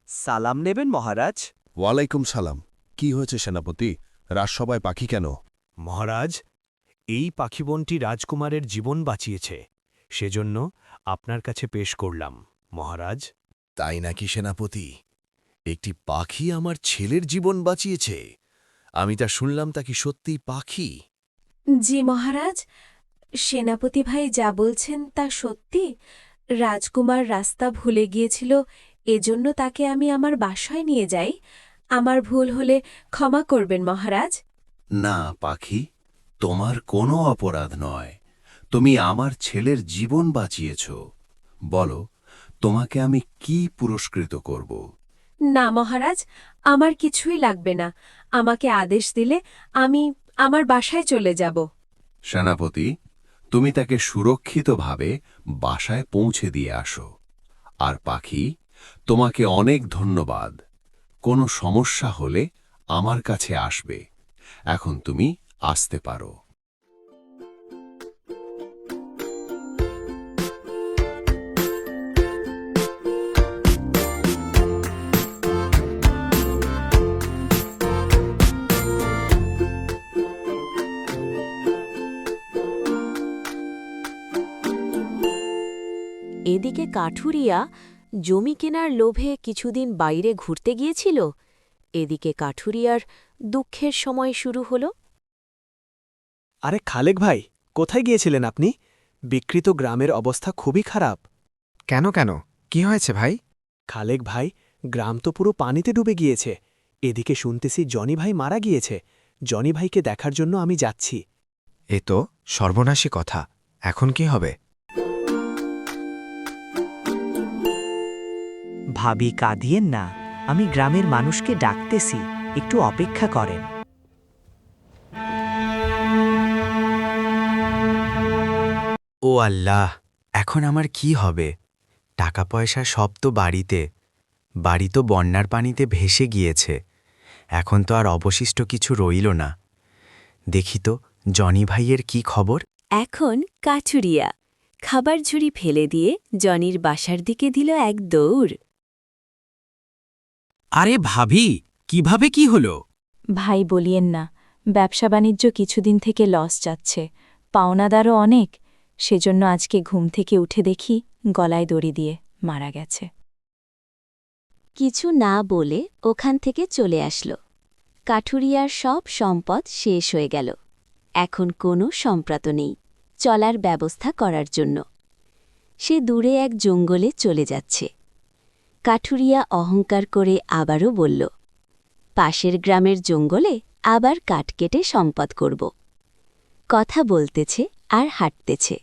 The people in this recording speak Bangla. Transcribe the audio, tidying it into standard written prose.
সালাম নেবেন মহারাজ। ওয়ালাইকুম সালাম। কি হয়েছে সেনাপতি? রাজসভায় পাখি কেন? মহারাজ, এই পাখিবনটি রাজকুমারের জীবন বাঁচিয়েছে, সেজন্য আপনার কাছে পেশ করলাম মহারাজ। তাই নাকি সেনাপতি? একটি পাখি আমার ছেলের জীবন বাঁচিয়েছে? আমি তা শুনলাম, তা কি সত্যিই পাখি? জি মহারাজ, সেনাপতি ভাই যা বলছেন তা সত্যি। রাজকুমার রাস্তা ভুলে গিয়েছিল, এজন্য তাকে আমি আমার বাসায় নিয়ে যাই। আমার ভুল হলে ক্ষমা করবেন মহারাজ। না পাখি, তোমার কোনো অপরাধ নয়। তুমি আমার ছেলের জীবন বাঁচিয়েছ। বলো, তোমাকে আমি কি পুরস্কৃত করব? না মহারাজ, আমার কিছুই লাগবে না। আমাকে আদেশ দিলে আমি আমার বাসায় চলে যাব। সেনাপতি, তুমি তাকে সুরক্ষিতভাবে বাসায় পৌঁছে দিয়ে আসো। আর পাখি, তোমাকে অনেক ধন্যবাদ। কোনো সমস্যা হলে আমার কাছে আসবে। এখন তুমি আসতে পারো। এদিকে কাঠুরিয়া জমি কেনার লোভে কিছুদিন বাইরে ঘুরতে গিয়েছিল। এদিকে কাঠুরিয়ার দুঃখের সময় শুরু হল। আরে খালেক ভাই, কোথায় গিয়েছিলেন আপনি? বিকৃত গ্রামের অবস্থা খুবই খারাপ। কেন কেন, কি হয়েছে ভাই? খালেক ভাই, গ্রাম তো পুরো পানিতে ডুবে গিয়েছে। এদিকে শুনতেছি জনি ভাই মারা গিয়েছে। জনি ভাইকে দেখার জন্য আমি যাচ্ছি। এ তো সর্বনাশী কথা। এখন কি হবে? ভাবি, কাঁদিয়েন না, আমি গ্রামের মানুষকে ডাকতেছি, একটু অপেক্ষা করেন। ও আল্লাহ, এখন আমার কি হবে? টাকা পয়সা সব তো বাড়িতে। বাড়ি তো বন্যার পানিতে ভেসে গিয়েছে। এখন তো আর অবশিষ্ট কিছু রইল না। দেখি তো জনি ভাইয়ের কি খবর। এখন কাঠুরিয়া খাবার ঝুড়ি ফেলে দিয়ে জনির বাসার দিকে দিল এক দৌড়। আরে ভাবি, কিভাবে কি হলো? ভাই বলিয়েন না, ব্যবসা বাণিজ্য কিছুদিন থেকে লস যাচ্ছে, পাওনাদারও অনেক। সেজন্য আজকে ঘুম থেকে উঠে দেখি গলায় দড়ি দিয়ে মারা গেছে। কিছু না বলে ওখান থেকে চলে আসল। কাঠুরিয়ার সব সম্পদ শেষ হয়ে গেল। এখন কোনো সম্প্রাত নেই চলার ব্যবস্থা করার জন্য। সে দূরে এক জঙ্গলে চলে যাচ্ছে। কাঠুরিয়া অহংকার করে আবারও বলল, পাশের গ্রামের জঙ্গলে আবার কাঠ কেটে সম্পদ করব। কথা বলতেছে আর হাঁটতেছে।